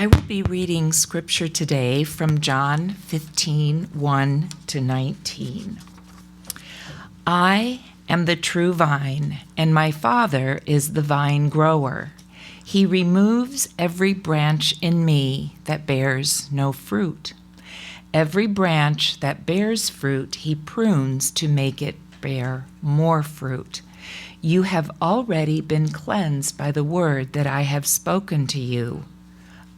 I will be reading scripture today from John 15, 1 to 19. I am the true vine, and my Father is the vine grower. He removes every branch in me that bears no fruit. Every branch that bears fruit, he prunes to make it bear more fruit. You have already been cleansed by the word that I have spoken to you.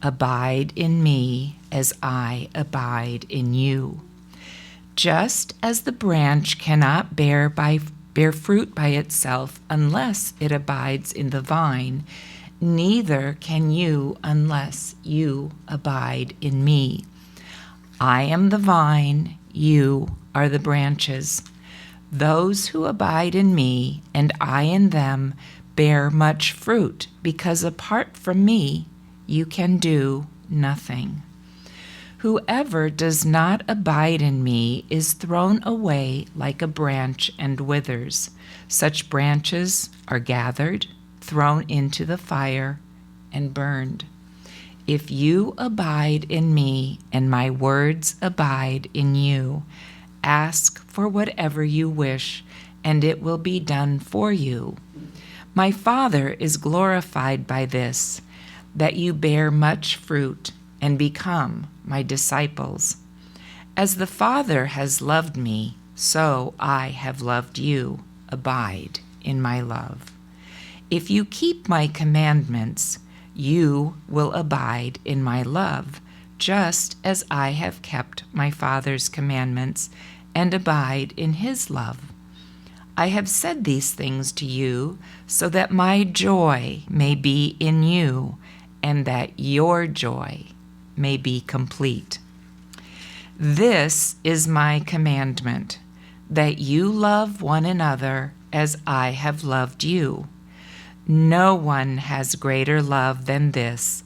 Abide in me as I abide in you. Just as the branch cannot bear fruit by itself unless it abides in the vine, neither can you unless you abide in me. I am the vine, you are the branches. Those who abide in me and I in them bear much fruit, because apart from me you can do nothing. Whoever does not abide in me is thrown away like a branch and withers. Such branches are gathered, thrown into the fire, and burned. If you abide in me and my words abide in you, ask for whatever you wish, and it will be done for you. My Father is glorified by this, that you bear much fruit and become my disciples. As the Father has loved me, so I have loved you. Abide in my love. If you keep my commandments, you will abide in my love, just as I have kept my Father's commandments and abide in his love. I have said these things to you so that my joy may be in you and that your joy may be complete. This is my commandment, that you love one another as I have loved you. No one has greater love than this,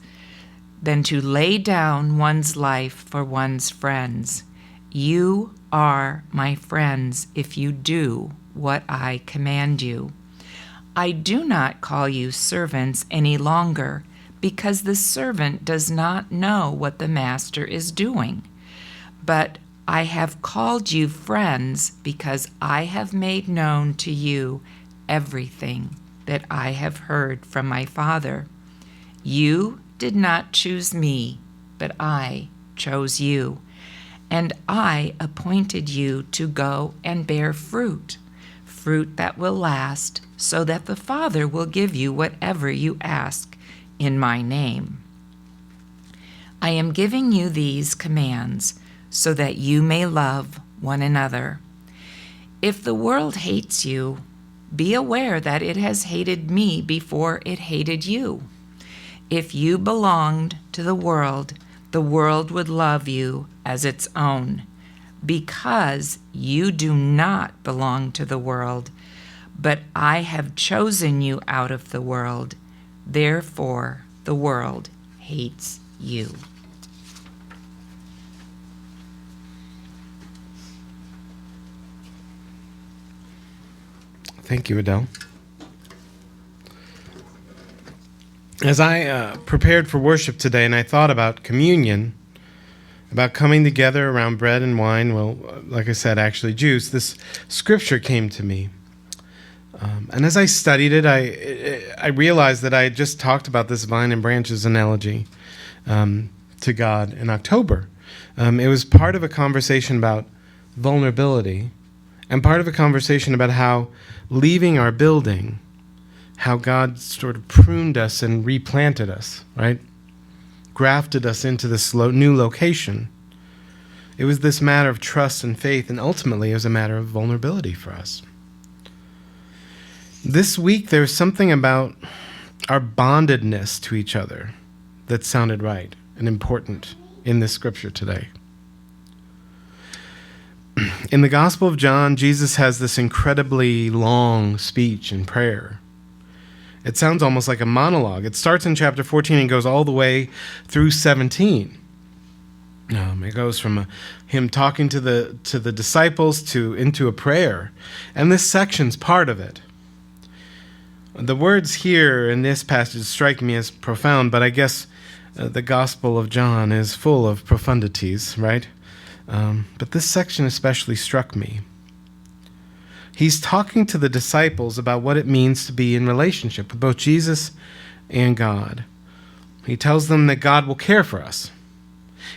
than to lay down one's life for one's friends. You are my friends if you do what I command you. I do not call you servants any longer, because the servant does not know what the master is doing. But I have called you friends, because I have made known to you everything that I have heard from my Father. You did not choose me, but I chose you, and I appointed you to go and bear fruit that will last, so that the Father will give you whatever you ask in my name. I am giving you these commands so that you may love one another. If the world hates you, be aware that it has hated me before it hated you. If you belonged to the world would love you as its own. Because you do not belong to the world, but I have chosen you out of the world. Therefore, the world hates you. Thank you, Adele. As I prepared for worship today and I thought about communion, about coming together around bread and wine, well, like I said, actually juice, this scripture came to me. And as I studied it, I realized that I had just talked about this vine and branches analogy to God in October. It was part of a conversation about vulnerability and part of a conversation about how leaving our building, how God sort of pruned us and replanted us, right? Grafted us into this new location. It was this matter of trust and faith, and ultimately it was a matter of vulnerability for us. This week there was something about our bondedness to each other that sounded right and important in this scripture today. In the Gospel of John, Jesus has this incredibly long speech and prayer. It sounds almost like a monologue. It starts in chapter 14 and goes all the way through 17. It goes from him talking to the disciples into a prayer. And this section's part of it. The words here in this passage strike me as profound, but I guess the Gospel of John is full of profundities, right? But this section especially struck me. He's talking to the disciples about what it means to be in relationship with both Jesus and God. He tells them that God will care for us.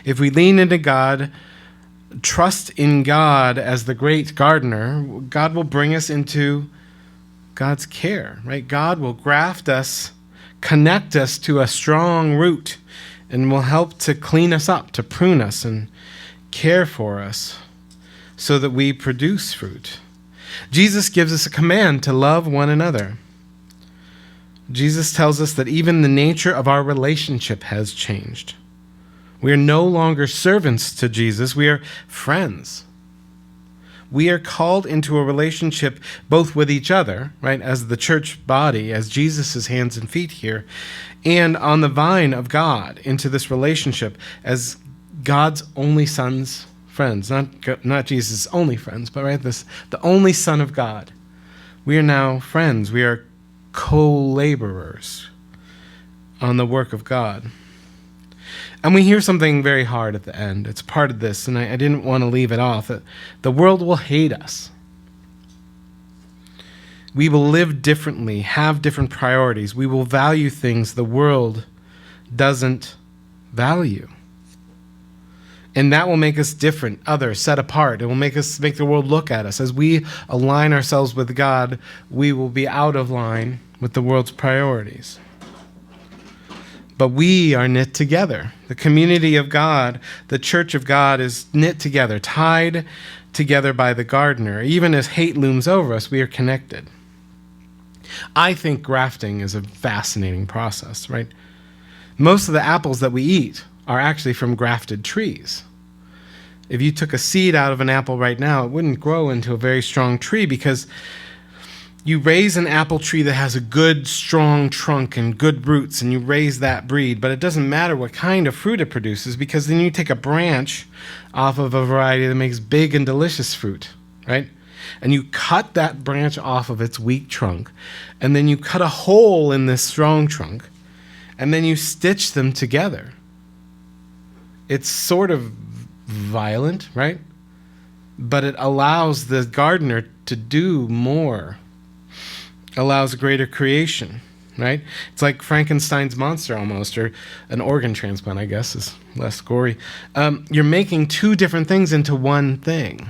If we lean into God, trust in God as the great gardener, God will bring us into God's care, right? God will graft us, connect us to a strong root, and will help to clean us up, to prune us and care for us so that we produce fruit. Jesus gives us a command to love one another. Jesus tells us that even the nature of our relationship has changed. We are no longer servants to Jesus, we are friends. We are called into a relationship both with each other, right, as the church body, as Jesus' hands and feet here, and on the vine of God, into this relationship as God's only son's friends, not Jesus' only friends, but right, the only Son of God. We are now friends. We are co-laborers on the work of God. And we hear something very hard at the end. It's part of this, and I didn't want to leave it off. The world will hate us. We will live differently, have different priorities. We will value things the world doesn't value. And that will make us different, other, set apart. It will make the world look at us. As we align ourselves with God, we will be out of line with the world's priorities. But we are knit together. The community of God, the church of God, is knit together, tied together by the gardener. Even as hate looms over us, we are connected. I think grafting is a fascinating process, right? Most of the apples that we eat are actually from grafted trees. If you took a seed out of an apple right now, it wouldn't grow into a very strong tree because you raise an apple tree that has a good, strong trunk and good roots, and you raise that breed, but it doesn't matter what kind of fruit it produces because then you take a branch off of a variety that makes big and delicious fruit, right? And you cut that branch off of its weak trunk, and then you cut a hole in this strong trunk, and then you stitch them together. It's sort of violent, right? But it allows the gardener to do more, allows greater creation, right? It's like Frankenstein's monster almost, or an organ transplant, I guess, is less gory. You're making two different things into one thing.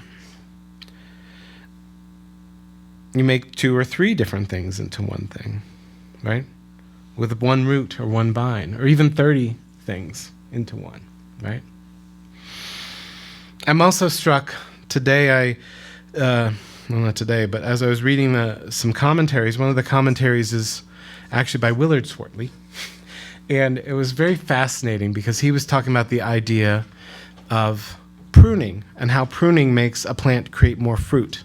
You make two or three different things into one thing, right? With one root or one vine, or even 30 things into one, right? I'm also struck today, well, not today, but as I was reading some commentaries, one of the commentaries is actually by Willard Swartley. And it was very fascinating because he was talking about the idea of pruning and how pruning makes a plant create more fruit.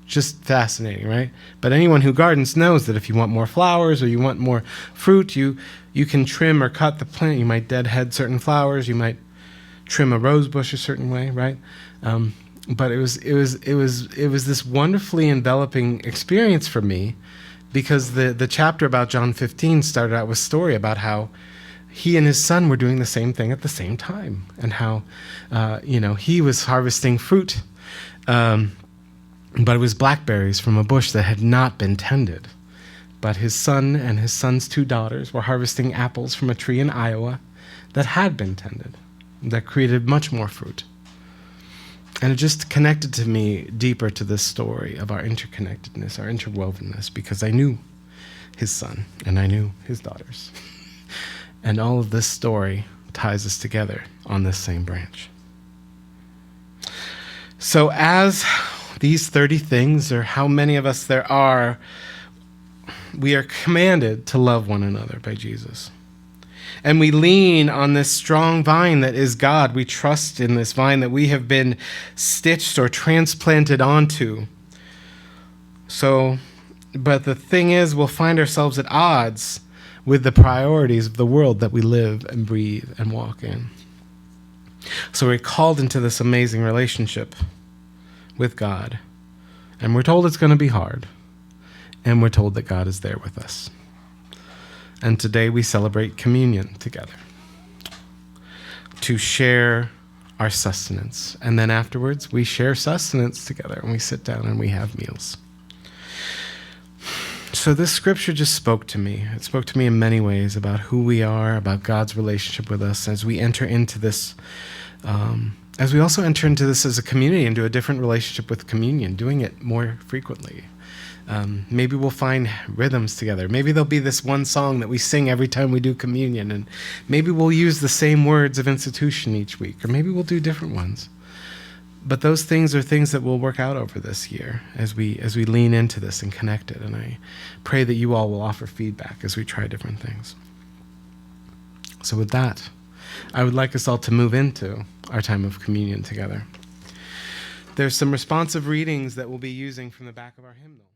Just fascinating, right? But anyone who gardens knows that if you want more flowers or you want more fruit, you can trim or cut the plant. You might deadhead certain flowers. You might trim a rose bush a certain way, right? But it was this wonderfully enveloping experience for me because the chapter about John 15 started out with a story about how he and his son were doing the same thing at the same time, and how he was harvesting fruit, but it was blackberries from a bush that had not been tended. But his son and his son's two daughters were harvesting apples from a tree in Iowa that had been tended, that created much more fruit. And it just connected to me deeper to this story of our interconnectedness, our interwovenness, because I knew his son and I knew his daughters. And all of this story ties us together on this same branch. So as these 30 things, or how many of us there are, we are commanded to love one another by Jesus. And we lean on this strong vine that is God. We trust in this vine that we have been stitched or transplanted onto. But the thing is, we'll find ourselves at odds with the priorities of the world that we live and breathe and walk in. So we're called into this amazing relationship with God. And we're told it's going to be hard. And we're told that God is there with us. And today we celebrate communion together. to share our sustenance. And then afterwards, we share sustenance together and we sit down and we have meals. So this scripture just spoke to me. It spoke to me in many ways about who we are, about God's relationship with us as we enter into this, as we also enter into this as a community, into a different relationship with communion, doing it more frequently. Maybe we'll find rhythms together. Maybe there'll be this one song that we sing every time we do communion, and maybe we'll use the same words of institution each week, or maybe we'll do different ones. But those things are things that we'll work out over this year as we lean into this and connect it. And I pray that you all will offer feedback as we try different things. So with that, I would like us all to move into our time of communion together. There's some responsive readings that we'll be using from the back of our hymnal.